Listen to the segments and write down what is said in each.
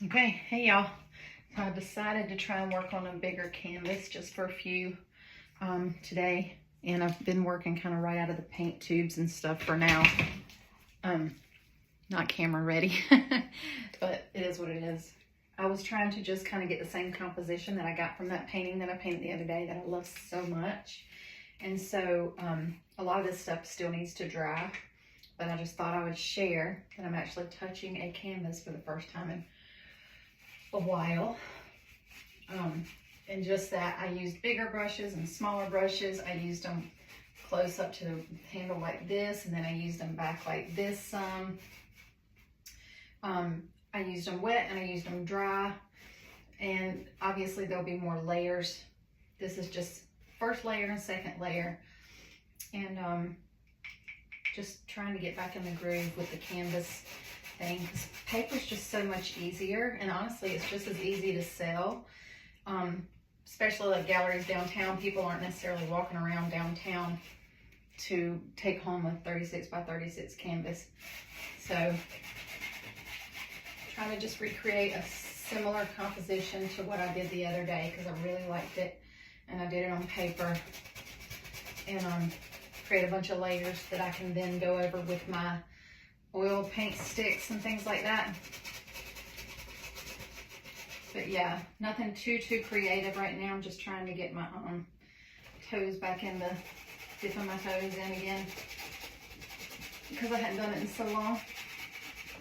Okay, hey y'all. So I decided to try and work on a bigger canvas just for a few today. And I've been working kind of right out of the paint tubes and stuff for now. Not camera ready, but it is what it is. I was trying to just kind of get the same composition that I got from that painting that I painted the other day that I love so much. And so a lot of this stuff still needs to dry, but I just thought I would share that I'm actually touching a canvas for the first time in a while. And just that I used bigger brushes and smaller brushes. I used them close up to handle like this, and then I used them back like this some. I used them wet and I used them dry, and obviously there'll be more layers. This is just first layer and second layer, and just trying to get back in the groove with the canvas thing, because paper's just so much easier, and honestly it's just as easy to sell, especially like galleries downtown. People aren't necessarily walking around downtown to take home a 36 by 36 canvas. So trying to just recreate a similar composition to what I did the other day, because I really liked it, and I did it on paper, and create a bunch of layers that I can then go over with my oil paint sticks and things like that. But yeah, nothing too creative right now. I'm just trying to get my toes back into dipping my toes in again, because I hadn't done it in so long.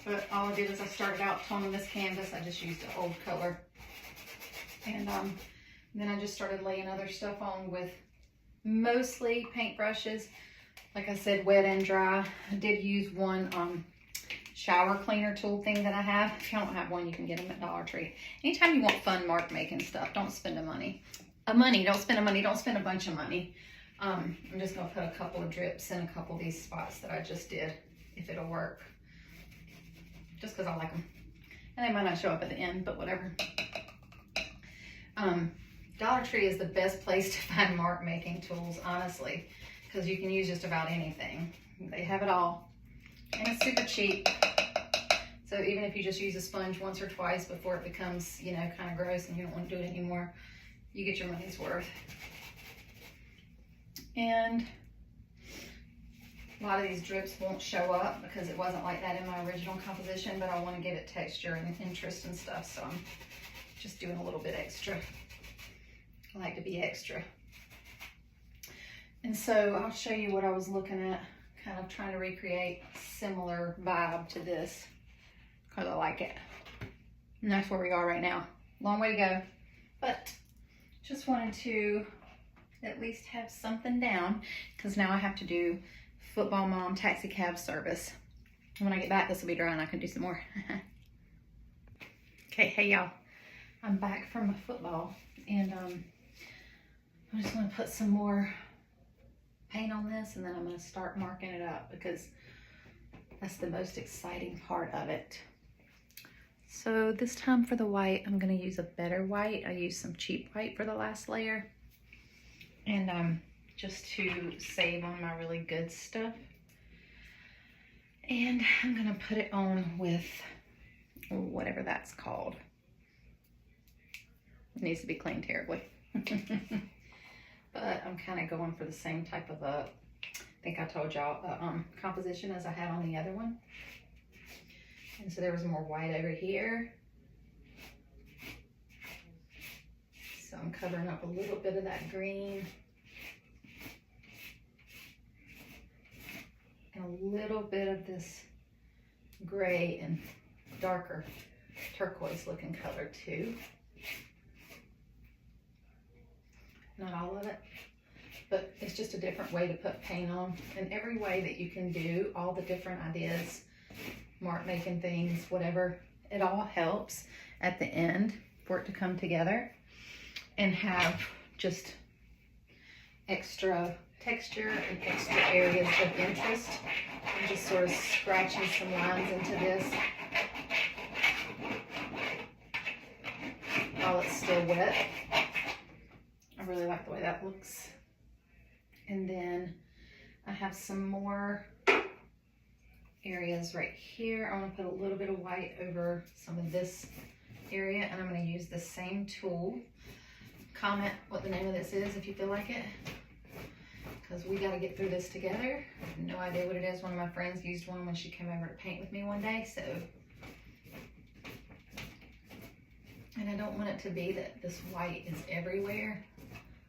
But all I did is I started out toning this canvas. I just used an old color, and then I just started laying other stuff on with mostly paint brushes. Like I said, wet and dry. I did use one shower cleaner tool thing that I have. If you don't have one, you can get them at Dollar Tree. Anytime you want fun mark making stuff, don't spend don't spend don't spend a bunch of money. I'm just gonna put a couple of drips in a couple of these spots that I just did, if it'll work. Just because I like them. And they might not show up at the end, but whatever. Dollar Tree is the best place to find mark making tools, honestly, because you can use just about anything. They have it all, and it's super cheap. So even if you just use a sponge once or twice before it becomes, you know, kind of gross and you don't want to do it anymore, you get your money's worth. And a lot of these drips won't show up because it wasn't like that in my original composition, but I want to give it texture and interest and stuff, so I'm just doing a little bit extra. I like to be extra. And so I'll show you what I was looking at, kind of trying to recreate similar vibe to this, because I like it. And that's where we are right now. Long way to go, but just wanted to at least have something down, because now I have to do Football Mom taxi cab service. When I get back, this will be dry and I can do some more. Okay, hey y'all. I'm back from my football, and I'm just gonna put some more paint on this, and then I'm gonna start marking it up, because that's the most exciting part of it. So this time for the white, I'm gonna use a better white. I used some cheap white for the last layer, and just to save on my really good stuff. And I'm gonna put it on with whatever that's called. It needs to be cleaned terribly. But I'm kind of going for the same type of I think I told y'all, composition as I had on the other one. And so there was more white over here. So I'm covering up a little bit of that green. And a little bit of this gray and darker turquoise looking color too. Not all of it, but it's just a different way to put paint on. And every way that you can do all the different ideas, mark making things, whatever, it all helps at the end for it to come together and have just extra texture and extra areas of interest. I'm just sort of scratching some lines into this while it's still wet. I really like the way that looks. And then I have some more areas right here. I want to put a little bit of white over some of this area, and I'm going to use the same tool. Comment what the name of this is if you feel like it, because we got to get through this together. I have no idea what it is. One of my friends used one when she came over to paint with me one day, so. And I don't want it to be that this white is everywhere,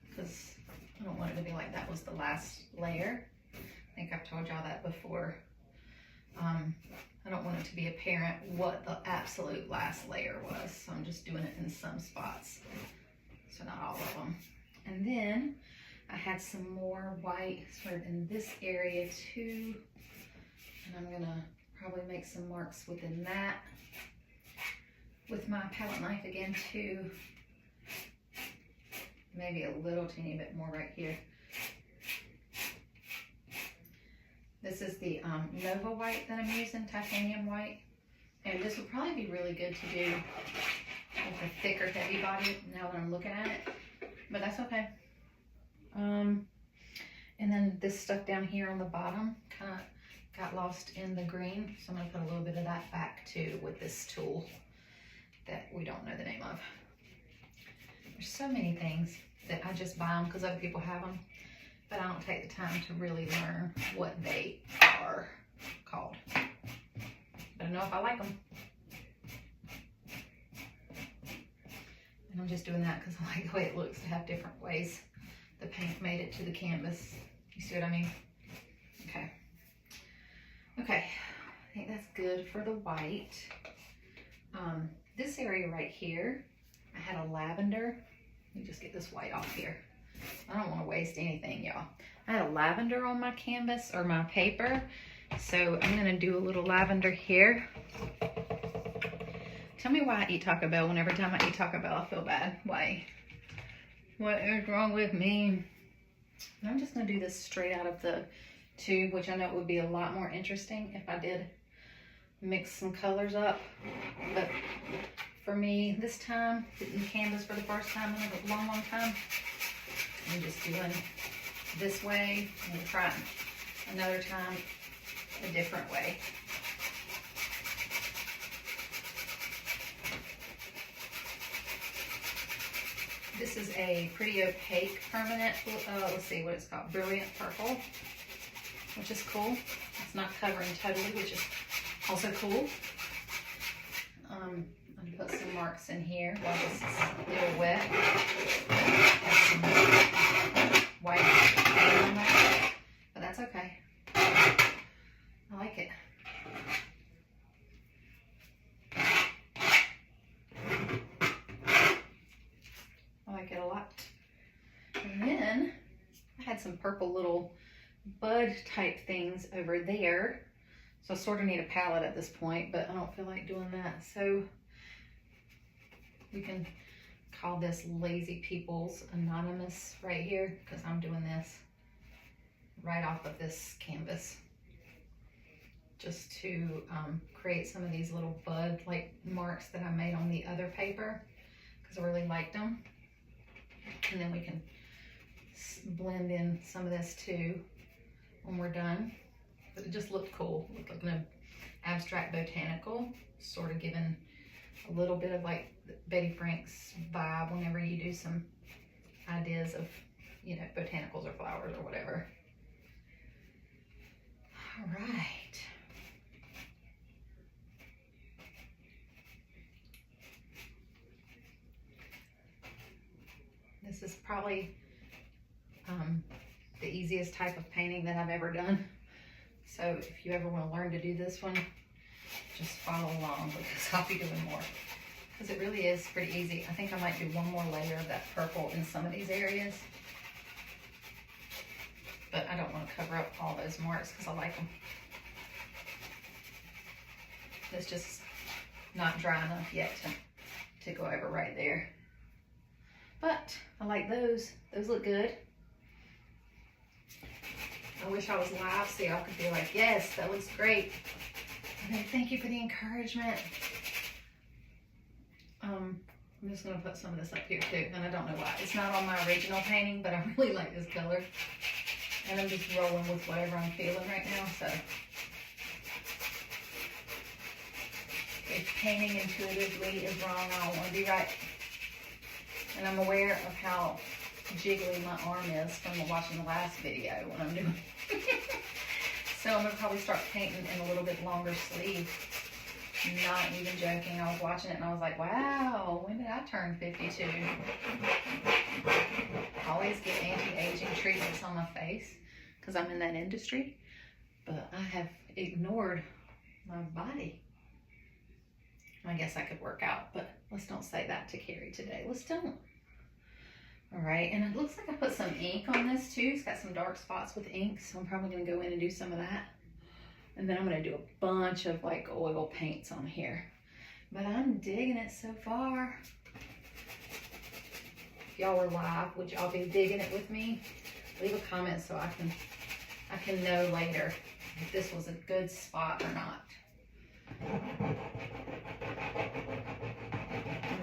because I don't want it to be like that was the last layer. I think I've told y'all that before. I don't want it to be apparent what the absolute last layer was, so I'm just doing it in some spots, so not all of them. And then I had some more white sort of in this area too, and I'm gonna probably make some marks within that with my palette knife again too. Maybe a little teeny bit more right here. This is the Nova white that I'm using, titanium white. And this would probably be really good to do with a thicker, heavy body now that I'm looking at it, but that's okay. And then this stuff down here on the bottom kind of got lost in the green, so I'm gonna put a little bit of that back too with this tool that we don't know the name of. There's so many things that I just buy them because other people have them, but I don't take the time to really learn what they are called. I don't know if I like them. And I'm just doing that because I like the way it looks to have different ways the paint made it to the canvas. You see what I mean? Okay. Okay, I think that's good for the white. This area right here, I had a lavender. Let me just get this white off here. I don't want to waste anything, y'all. I had a lavender on my canvas or my paper, so I'm gonna do a little lavender here. Tell me why I eat Taco Bell. Whenever time I eat Taco Bell, I feel bad. Why? What is wrong with me? I'm just gonna do this straight out of the tube, which I know would be a lot more interesting if I did mix some colors up. But for me, this time, hitting canvas for the first time in a long, long time, I'm just doing this way and trying another time a different way. This is a pretty opaque permanent, let's see what it's called, Brilliant Purple, which is cool. It's not covering totally, which is also cool. I'm gonna put some marks in here while this is still wet. Have some white paint on that, but that's okay. I like it. I like it a lot. And then I had some purple little bud type things over there. So I sort of need a palette at this point, but I don't feel like doing that. So you can call this Lazy People's Anonymous right here, because I'm doing this right off of this canvas just to create some of these little bud like marks that I made on the other paper because I really liked them. And then we can blend in some of this too when we're done. But it just looked cool. It looked like an abstract botanical, sort of giving a little bit of like Betty Frank's vibe whenever you do some ideas of, you know, botanicals or flowers or whatever. All right. This is probably the easiest type of painting that I've ever done. So if you ever want to learn to do this one, just follow along because I'll be doing more. Because it really is pretty easy. I think I might do one more layer of that purple in some of these areas. But I don't want to cover up all those marks because I like them. It's just not dry enough yet to go over right there. But I like those. Those look good. I wish I was live so y'all could be like, yes, that looks great. And thank you for the encouragement. I'm just gonna put some of this up here too, and I don't know why. It's not on my original painting, but I really like this color. And I'm just rolling with whatever I'm feeling right now, so. Okay. painting intuitively is wrong. I don't want to be right. And I'm aware of how jiggly my arm is from watching the last video when I'm doing So I'm going to probably start painting in a little bit longer sleeve. Not even joking. I was watching it and I was like, wow, when did I turn 52? I always get anti-aging treatments on my face because I'm in that industry. But I have ignored my body. I guess I could work out, but let's don't say that to Carrie today. Let's don't. All right, and it looks like I put some ink on this too. It's got some dark spots with ink, so I'm probably gonna go in and do some of that. And then I'm gonna do a bunch of like oil paints on here. But I'm digging it so far. If y'all were live, would y'all be digging it with me? Leave a comment so I can know later if this was a good spot or not. All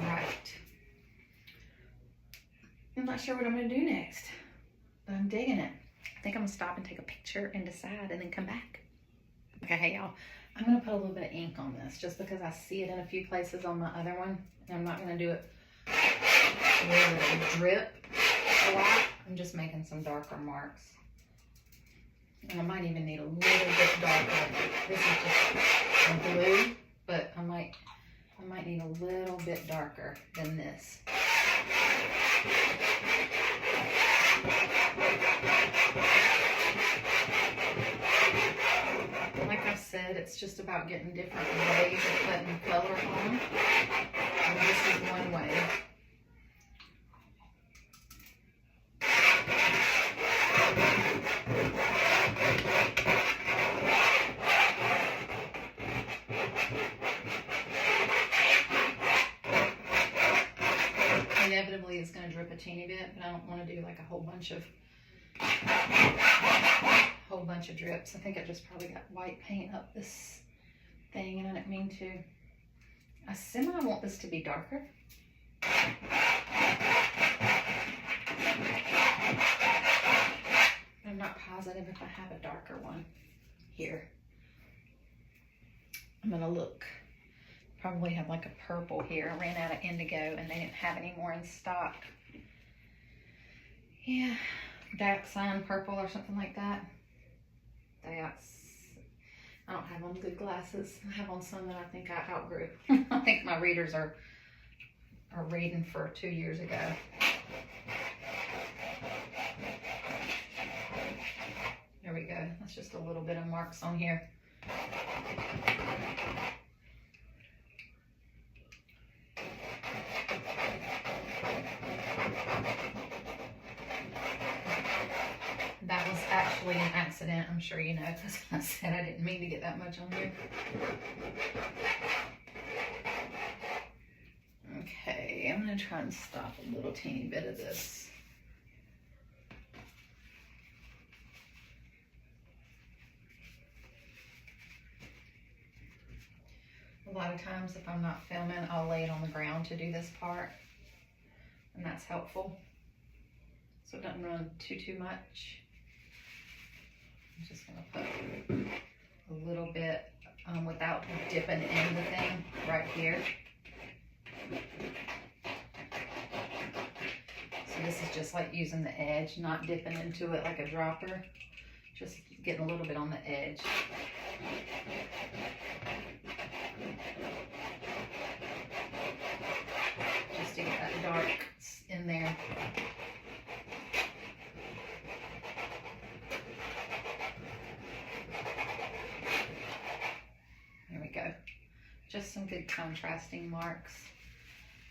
right. I'm not sure what I'm gonna do next, but I'm digging it. I think I'm gonna stop and take a picture and decide and then come back. Okay, hey y'all, I'm gonna put a little bit of ink on this just because I see it in a few places on my other one. And I'm not gonna do it where it'll drip a lot. I'm just making some darker marks. And I might even need a little bit darker. This is just a blue, but I might need a little bit darker than this. Like I said, it's just about getting different ways of putting color on. And this is one way. Inevitably it's going to drip a teeny bit, but I don't want to do like a whole bunch of drips. I think I just probably got white paint up this thing and I didn't mean to. I semi want this to be darker. I'm not positive if I have a darker one here. I'm gonna look. Probably have like a purple here. I ran out of indigo and they didn't have any more in stock. Yeah, dioxide purple or something like that. I don't have on good glasses. I have on some that I think I outgrew. I think my readers are reading for 2 years ago. There we go. That's just a little bit of marks on here. That was actually an accident, I'm sure you know, because I said I didn't mean to get that much on here. Okay, I'm going to try and stop a little teeny bit of this. A lot of times if I'm not filming, I'll lay it on the ground to do this part, and that's helpful. So it doesn't run too much. I'm just gonna put a little bit without dipping in the thing right here. So this is just like using the edge, not dipping into it like a dropper, just getting a little bit on the edge. Just to get that dark in there. Just some good contrasting marks.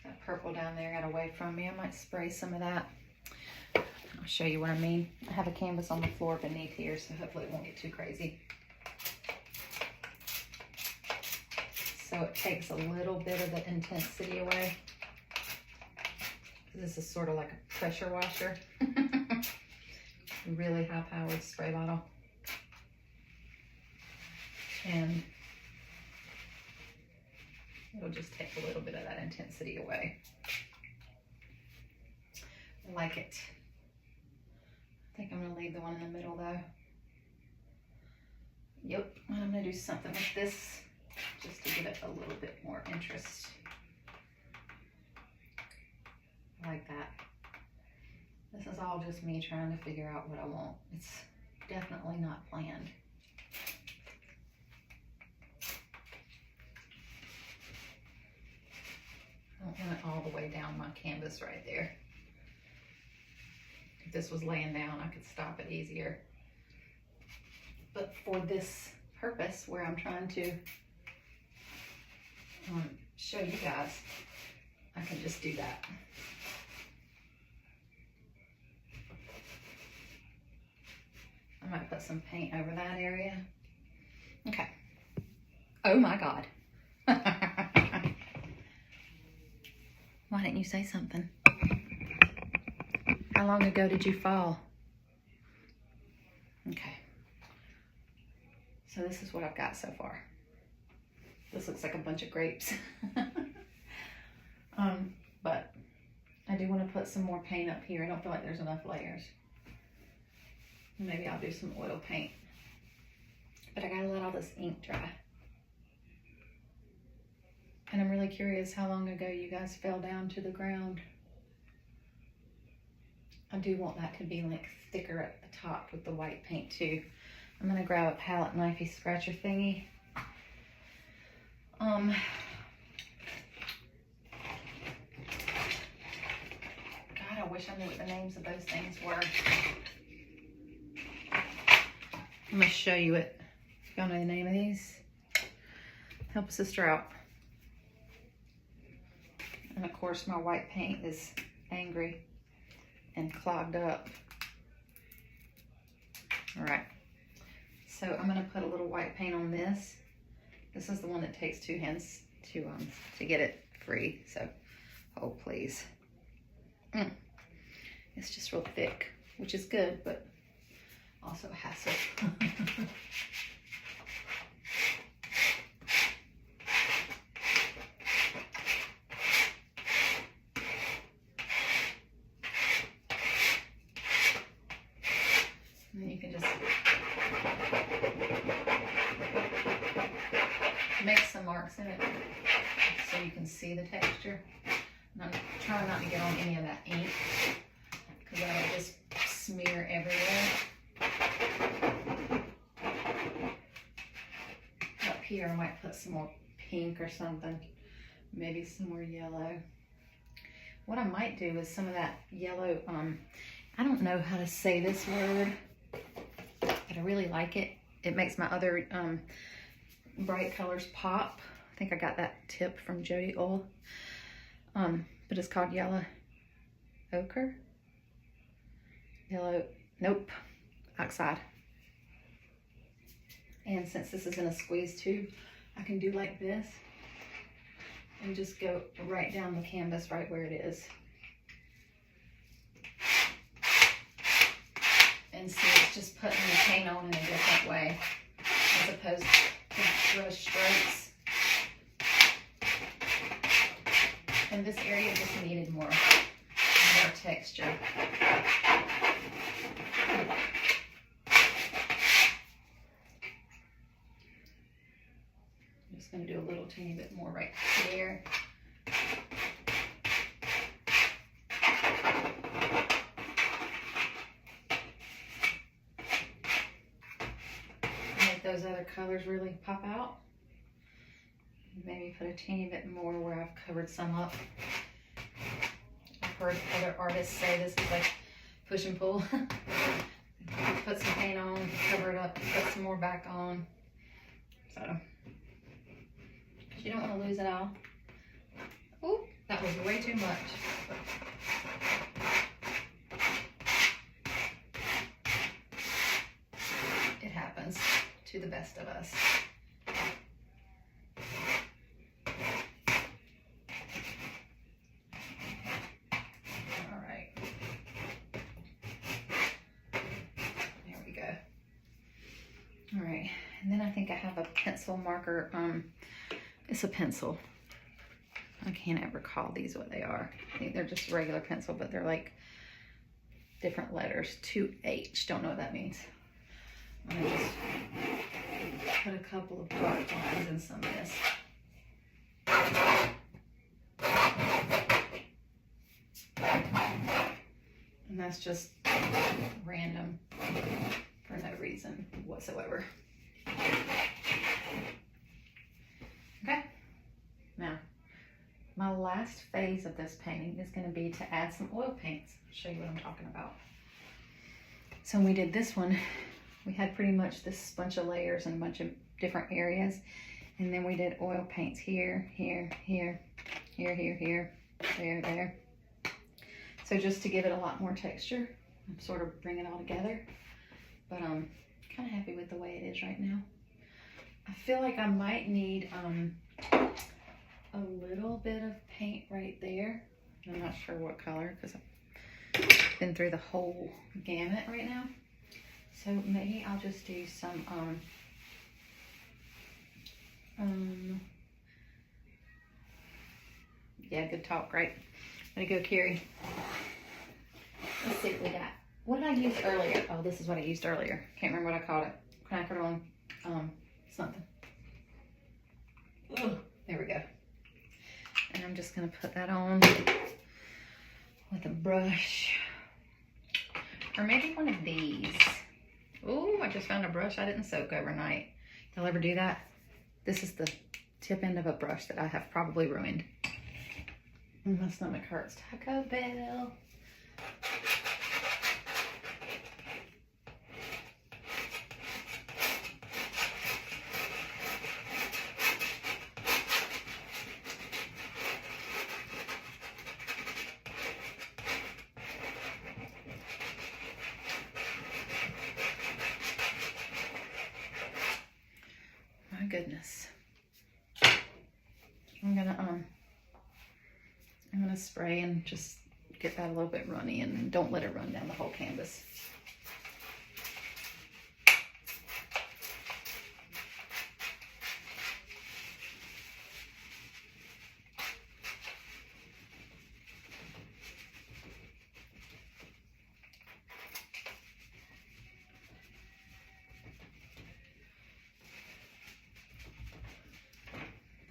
That purple down there got away from me. I might spray some of that. I'll show you what I mean. I have a canvas on the floor beneath here, so hopefully it won't get too crazy. So it takes a little bit of the intensity away. This is sort of like a pressure washer. Really high-powered spray bottle. And it'll just take a little bit of that intensity away. I like it. I think I'm gonna leave the one in the middle though. Yep, I'm gonna do something with this just to give it a little bit more interest. Like that. This is all just me trying to figure out what I want. It's definitely not planned. I don't want it all the way down my canvas right there. If this was laying down, I could stop it easier. But for this purpose, where I'm trying to show you guys, I can just do that. I might put some paint over that area. Okay. Oh my God. Why didn't you say something? How long ago did you fall? Okay. So this is what I've got so far. This looks like a bunch of grapes. But I do want to put some more paint up here. I don't feel like there's enough layers. Maybe I'll do some oil paint. But I gotta let all this ink dry. And I'm really curious how long ago you guys fell down to the ground. I do want that to be like thicker at the top with the white paint too. I'm gonna grab a palette knifey scratcher thingy. God, I wish I knew what the names of those things were. I'm gonna show you it. Y'all know the name of these? Help a sister out. And of course my white paint is angry and clogged up. All right, so I'm gonna put a little white paint on this. This is the one that takes 2 hands to get it free, so hold please. It's just real thick, which is good, but also a hassle. And then you can just make some marks in it so you can see the texture. And I'm trying not to get on any of that ink because that'll just smear everywhere. Up here I might put some more pink or something, maybe some more yellow. What I might do is some of that yellow, I don't know how to say this word, but I really like it. It makes my other bright colors pop. I think I got that tip from Jody Oil. But it's called yellow ochre. Yellow, nope, oxide. And since this is in a squeeze tube, I can do like this and just go right down the canvas right where it is. And see, it's just putting the paint on in a different way as opposed to brush strokes. And this area just needed more texture. I'm just going to do a little teeny bit more right here. Make those other colors really pop out. Maybe put a teeny bit more where I've covered some up. I've heard other artists say this is like push and pull. Put some paint on, cover it up, put some more back on. So, you don't want to lose it all. Ooh, that was way too much. It happens to the best of us. Alright, and then I think I have a pencil marker. It's a pencil. I can't ever call these what they are. I think they're just regular pencil, but they're like different letters. 2H, don't know what that means. I'm gonna just put a couple of dark lines in some of this. And that's just random for no reason whatsoever. Okay, now my last phase of this painting is going to be to add some oil paints. I'll show you what I'm talking about. So when we did this one, we had pretty much this bunch of layers and a bunch of different areas. And then we did oil paints here, here, here, here, here, here, there, there. So just to give it a lot more texture, I'm sort of bringing it all together. But I'm kind of happy with the way it is right now. I feel like I might need a little bit of paint right there. I'm not sure what color because I've been through the whole gamut right now. So maybe I'll just do some yeah, good talk, right? Way to go, Carrie. Let's see what we got. What did I use earlier? Oh, this is what I used earlier. Can't remember what I called it. Quinacridone something. Ugh, there we go. And I'm just gonna put that on with a brush. Or maybe one of these. Ooh, I just found a brush I didn't soak overnight. Y'all ever do that? This is the tip end of a brush that I have probably ruined. And my stomach hurts. Taco Bell. My goodness. I'm gonna spray and just get that a little bit runny and don't let it run down the whole canvas.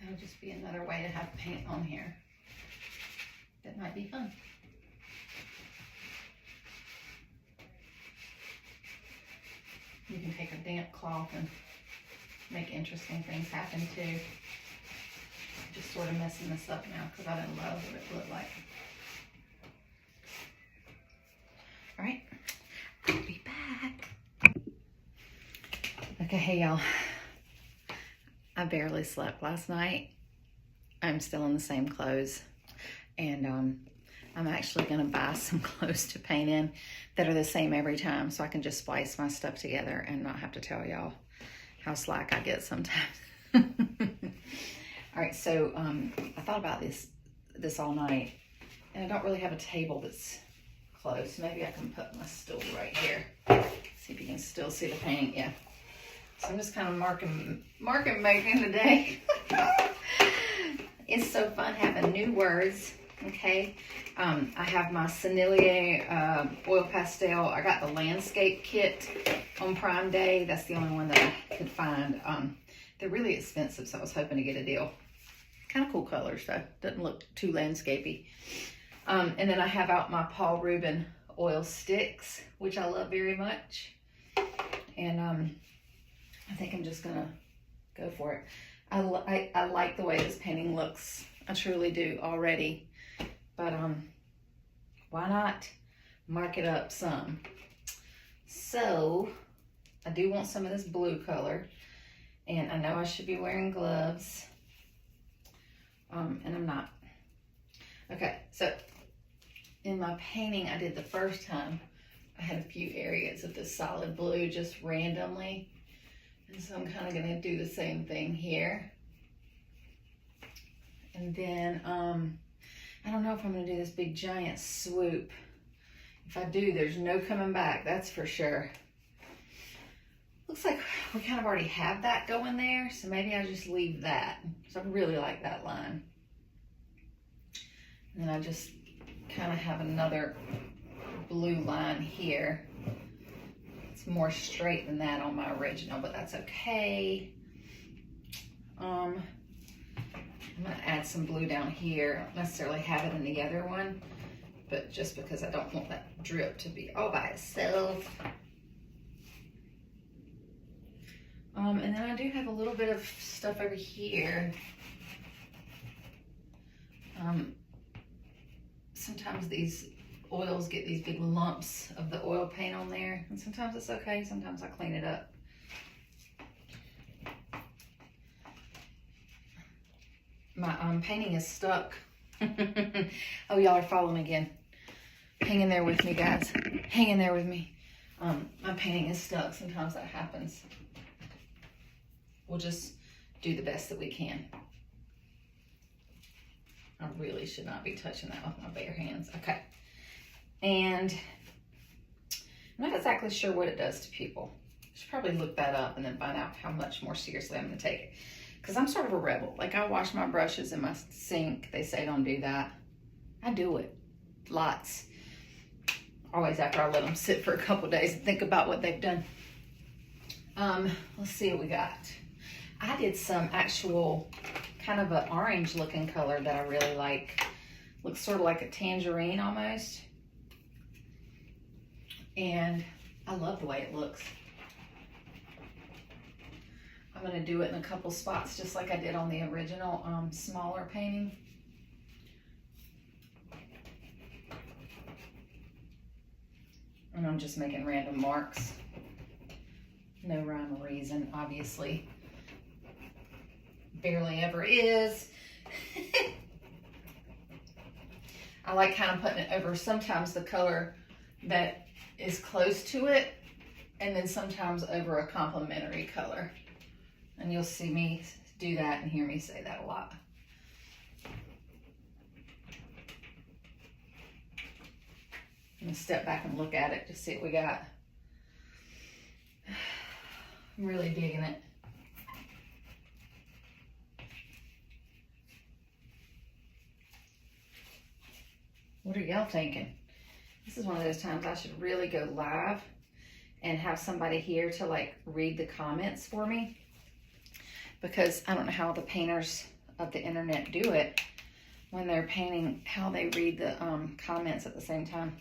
That'll just be another way to have paint on here. That might be fun. You can take a damp cloth and make interesting things happen too. Just sort of messing this up now because I didn't love what it looked like. All right, I'll be back. Okay, hey y'all. I barely slept last night. I'm still in the same clothes. And I'm actually gonna buy some clothes to paint in that are the same every time so I can just splice my stuff together and not have to tell y'all how slack I get sometimes. All right, so I thought about this all night, and I don't really have a table that's close. Maybe I can put my stool right here. See if you can still see the paint. Yeah. So I'm just kind of marking making today. It's so fun having new words. Okay, I have my Sennelier oil pastel. I got the landscape kit on Prime Day. That's the only one that I could find. They're really expensive, so I was hoping to get a deal. Kind of cool colors though. Doesn't look too landscapey. And then I have out my Paul Rubin oil sticks, which I love very much. And I think I'm just gonna go for it. I like the way this painting looks. I truly do already. But why not mark it up some? So I do want some of this blue color, and I know I should be wearing gloves, and I'm not. Okay, so in my painting I did the first time, I had a few areas of this solid blue just randomly, and so I'm kind of going to do the same thing here. And then I don't know if I'm going to do this big giant swoop. If I do, there's no coming back, that's for sure. Looks like we kind of already have that going there, so maybe I just leave that. So I really like that line. And then I just kind of have another blue line here. It's more straight than that on my original, but that's okay. I'm gonna add some blue down here. I don't necessarily have it in the other one, but just because I don't want that drip to be all by itself. And then I do have a little bit of stuff over here. Sometimes these oils get these big lumps of the oil paint on there, and sometimes it's okay, sometimes I clean it up. My painting is stuck. Oh, y'all are following again. Hang in there with me, guys. Hang in there with me. My painting is stuck. Sometimes that happens. We'll just do the best that we can. I really should not be touching that with my bare hands. Okay. And I'm not exactly sure what it does to people. I should probably look that up and then find out how much more seriously I'm going to take it. Because I'm sort of a rebel. Like, I wash my brushes in my sink. They say don't do that. I do it. Lots. Always after I let them sit for a couple days and think about what they've done. Let's see what we got. I did some actual kind of an orange looking color that I really like. Looks sort of like a tangerine almost. And I love the way it looks. I'm going to do it in a couple spots just like I did on the original smaller painting. And I'm just making random marks. No rhyme or reason, obviously. Barely ever is. I like kind of putting it over sometimes the color that is close to it, and then sometimes over a complementary color. And you'll see me do that and hear me say that a lot. I'm gonna step back and look at it to see what we got. I'm really digging it. What are y'all thinking? This is one of those times I should really go live and have somebody here to like read the comments for me, because I don't know how the painters of the internet do it when they're painting, how they read the comments at the same time.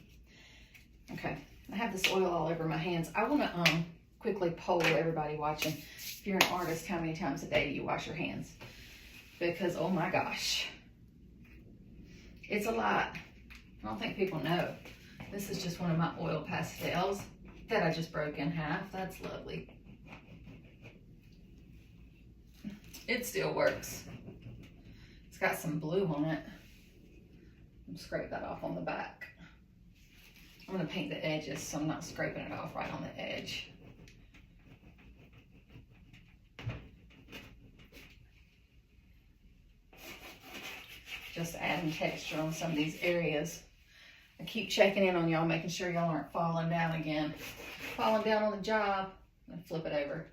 Okay, I have this oil all over my hands. I want to quickly poll everybody watching. If you're an artist, how many times a day do you wash your hands? Because, oh my gosh, it's a lot. I don't think people know. This is just one of my oil pastels that I just broke in half. That's lovely. It still works. It's got some blue on it. I'm scrape that off on the back. I'm gonna paint the edges so I'm not scraping it off right on the edge. Just adding texture on some of these areas. I keep checking in on y'all, making sure y'all aren't falling down again. Falling down on the job. And flip it over.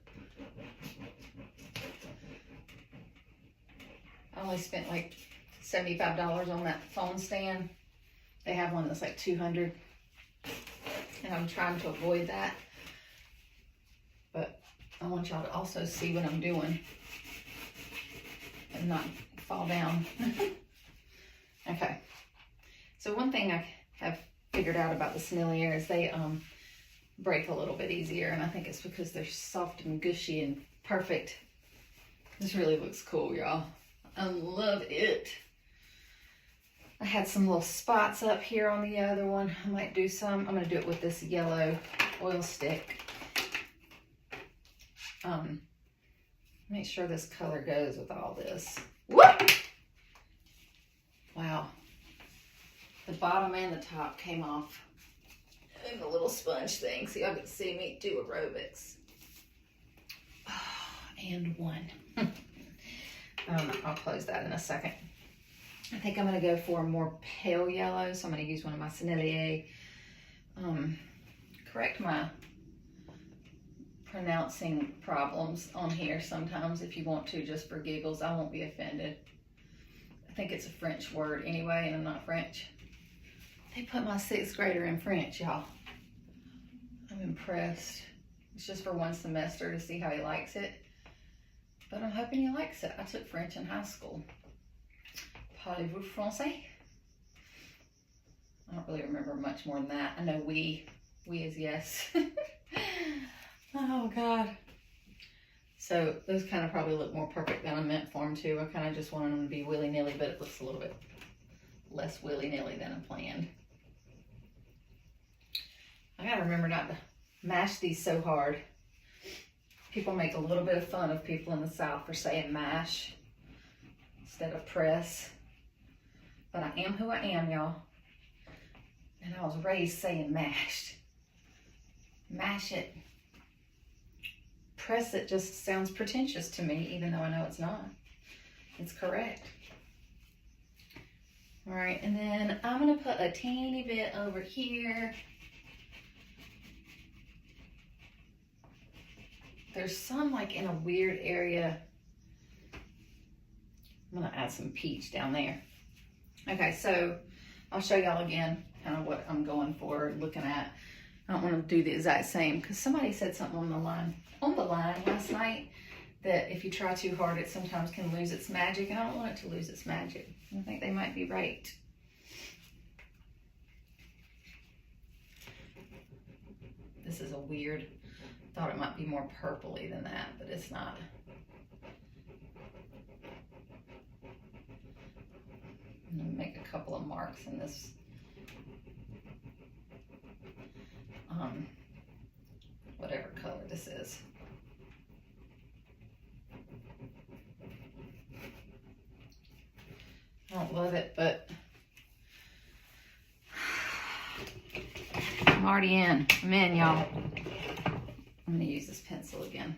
I only spent like $75 on that phone stand. They have one that's like $200. And I'm trying to avoid that. But I want y'all to also see what I'm doing and not fall down. Okay. So one thing I have figured out about the Sennelier is they break a little bit easier, and I think it's because they're soft and gushy and perfect. This really looks cool, y'all. I love it. I had some little spots up here on the other one. I might do some. I'm going to do it with this yellow oil stick. Make sure this color goes with all this. Whoop! Wow. The bottom and the top came off. And the little sponge thing. So y'all get to see me do aerobics. Oh, and one. I'll close that in a second. I think I'm going to go for a more pale yellow. So I'm going to use one of my Sennelier. Correct my pronouncing problems on here sometimes if you want to, just for giggles. I won't be offended. I think it's a French word anyway, and I'm not French. They put my 6th grader in French, y'all. I'm impressed. It's just for one semester to see how he likes it. But I'm hoping he likes it. I took French in high school. Parlez-vous français? I don't really remember much more than that. I know oui is yes. Oh God. So those kind of probably look more perfect than I meant for them too. I kind of just wanted them to be willy-nilly, but it looks a little bit less willy-nilly than I planned. I gotta remember not to mash these so hard. People make a little bit of fun of people in the South for saying mash instead of press. But I am who I am, y'all. And I was raised saying mashed. Mash it. Press it just sounds pretentious to me, even though I know it's not. It's correct. All right, and then I'm gonna put a teeny bit over here. There's some like in a weird area. I'm gonna add some peach down there. Okay, so I'll show y'all again kind of what I'm going for, looking at. I don't want to do the exact same because somebody said something on the line last night that if you try too hard, it sometimes can lose its magic, and I don't want it to lose its magic. I think they might be right. This is a weird, thought it might be more purpley than that, but it's not. I'm gonna make a couple of marks in this whatever color this is. I don't love it, but I'm already in. I'm in, y'all. I'm gonna use this pencil again.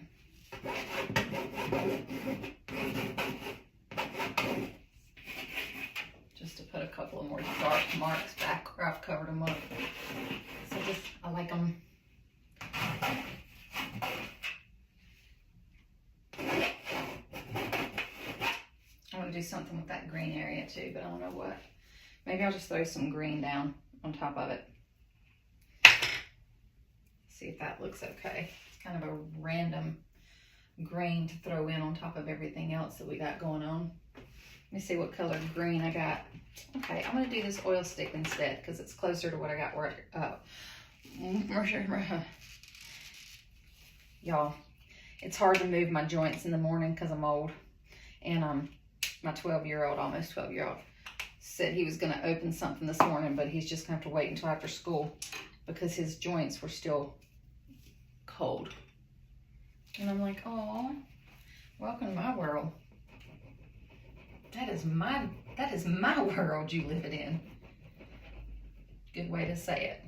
Just to put a couple of more dark marks back where I've covered them up. So I like them. I want to do something with that green area too, but I don't know what. Maybe I'll just throw some green down on top of it. See if that looks okay. It's kind of a random green to throw in on top of everything else that we got going on. Let me see what color green I got. Okay, I'm going to do this oil stick instead because it's closer to what I got worked up. Y'all, it's hard to move my joints in the morning because I'm old. And my 12-year-old, almost 12-year-old, said he was going to open something this morning, but he's just going to have to wait until after school because his joints were still cold. And I'm like, oh, welcome to my world. That is my world you live it in. Good way to say it.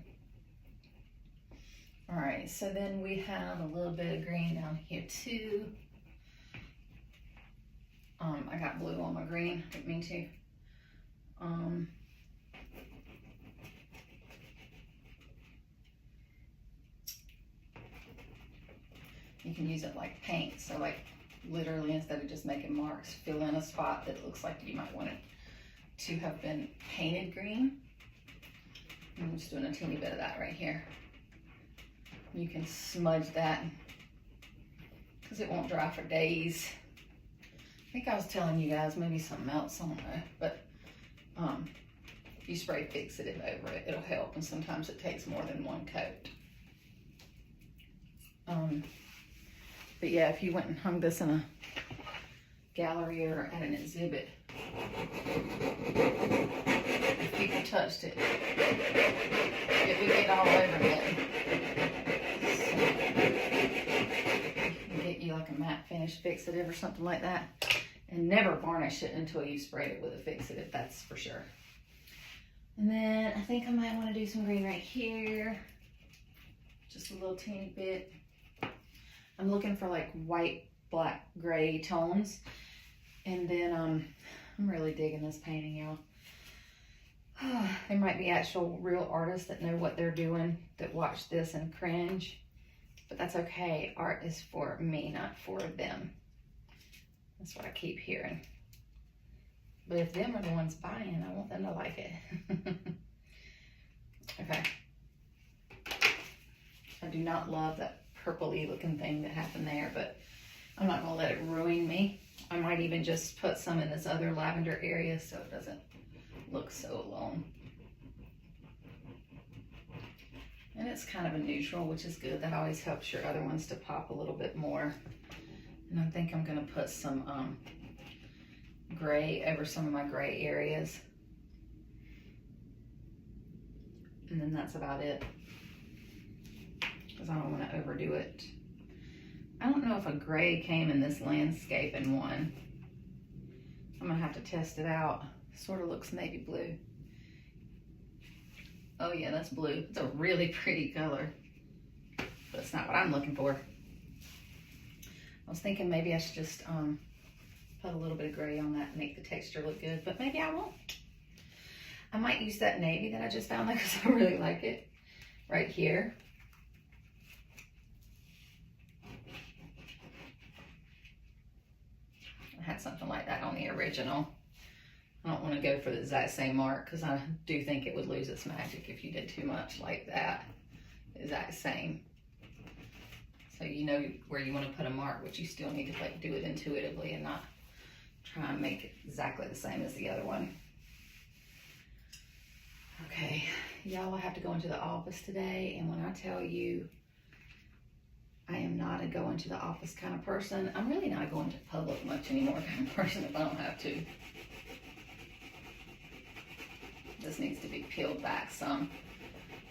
All right, so then we have a little bit of green down here too. I got blue on my green, didn't mean to. You can use it like paint, so like literally instead of just making marks, fill in a spot that looks like you might want it to have been painted green. I'm just doing a teeny bit of that right here. You can smudge that because it won't dry for days. I think I was telling you guys maybe something else, I don't know, but if you spray fixative over it, it'll help, and sometimes it takes more than one coat. But yeah, if you went and hung this in a gallery or at an exhibit, if people touched it, it would get all over them. So, get you like a matte finish fixative or something like that, and never varnish it until you sprayed it with a fixative, that's for sure. And then I think I might want to do some green right here, just a little teeny bit. I'm looking for like white, black, gray tones. And then I'm really digging this painting, y'all. There might be actual real artists that know what they're doing that watch this and cringe, but that's okay. Art is for me, not for them. That's what I keep hearing. But if them are the ones buying, I want them to like it. Okay. I do not love that purpley looking thing that happened there, but I'm not gonna let it ruin me. I might even just put some in this other lavender area so it doesn't look so alone. And it's kind of a neutral, which is good. That always helps your other ones to pop a little bit more. And I think I'm gonna put some gray over some of my gray areas. And then that's about it, because I don't want to overdo it. I don't know if a gray came in this landscaping one. I'm gonna have to test it out. Sort of looks navy blue. Oh yeah, that's blue. It's a really pretty color, but it's not what I'm looking for. I was thinking maybe I should just put a little bit of gray on that and make the texture look good, but maybe I won't. I might use that navy that I just found because I really like it right here. I had something like that on the original. I don't want to go for the exact same mark because I do think it would lose its magic if you did too much like that. Exact same. So you know where you want to put a mark, but you still need to like do it intuitively and not try and make it exactly the same as the other one. Okay, y'all, I have to go into the office today, and when I tell you I am not a go into the office kind of person, I'm really not a going to public much anymore kind of person if I don't have to. This needs to be peeled back some.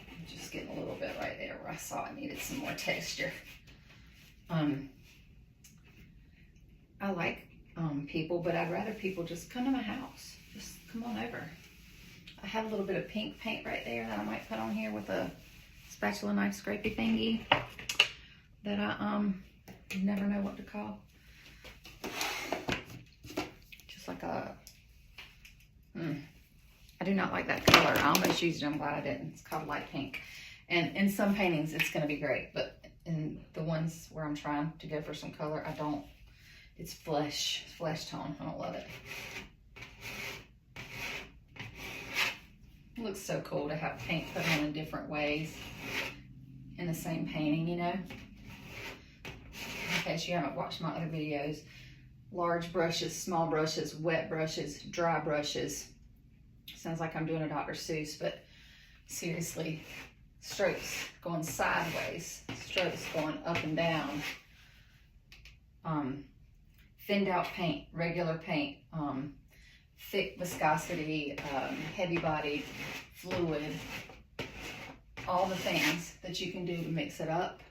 I'm just getting a little bit right there where I saw it needed some more texture. I like people, but I'd rather people just come to my house. Just come on over. I have a little bit of pink paint right there that I might put on here with a spatula knife scrapey thingy that I never know what to call. Just like a, I do not like that color. I almost used it, I'm glad I didn't. It's called light pink. And in some paintings it's gonna be great, but in the ones where I'm trying to go for some color, I don't, it's flesh tone, I don't love it. It looks so cool to have paint put on in different ways in the same painting, you know? In case you haven't watched my other videos, large brushes, small brushes, wet brushes, dry brushes. Sounds like I'm doing a Dr. Seuss, but seriously, strokes going sideways, strokes going up and down, thinned out paint, regular paint, thick viscosity, heavy bodied, fluid, all the things that you can do to mix it up.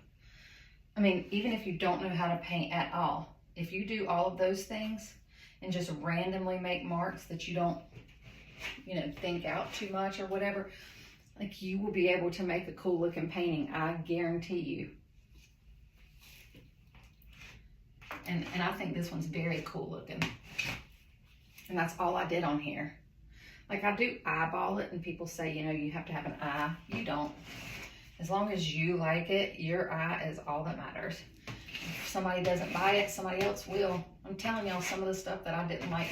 I mean, even if you don't know how to paint at all, if you do all of those things and just randomly make marks that you don't, you know, think out too much or whatever, like you will be able to make a cool looking painting, I guarantee you. And I think this one's very cool looking. And that's all I did on here. Like I do eyeball it and people say, you know, you have to have an eye. You don't. As long as you like it, your eye is all that matters. If somebody doesn't buy it, somebody else will. I'm telling y'all, some of the stuff that I didn't like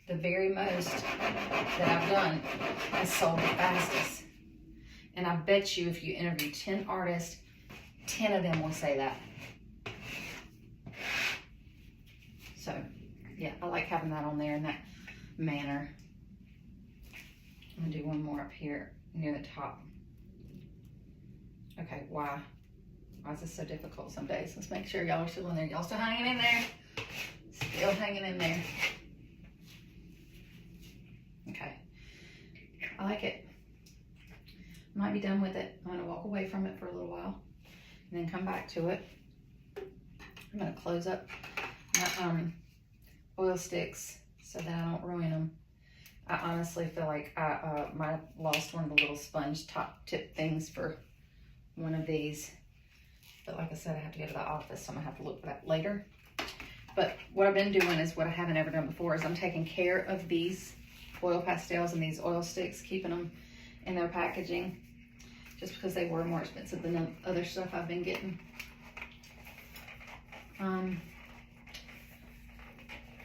the very most that I've done has sold the fastest. And I bet you if you interview 10 artists, 10 of them will say that. So yeah, I like having that on there in that manner. I'm gonna do one more up here near the top. Okay, why is this so difficult some days? Let's make sure y'all are still in there. Y'all still hanging in there? Still hanging in there. Okay, I like it. Might be done with it. I'm gonna walk away from it for a little while and then come back to it. I'm gonna close up my oil sticks so that I don't ruin them. I honestly feel like I might have lost one of the little sponge top tip things for one of these. But like I said, I have to go to the office, so I'm gonna have to look for that later. But what I've been doing is what I haven't ever done before is I'm taking care of these oil pastels and these oil sticks, keeping them in their packaging just because they were more expensive than the other stuff I've been getting.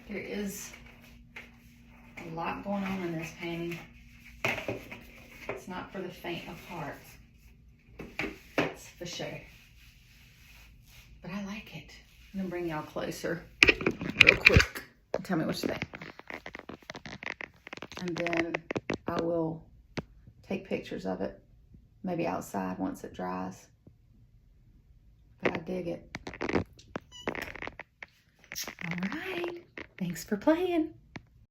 There is a lot going on in this painting. It's not for the faint of heart. That's for sure. But I like it. I'm gonna bring y'all closer real quick. Tell me what you think. And then I will take pictures of it, maybe outside once it dries. But I dig it. All right, thanks for playing.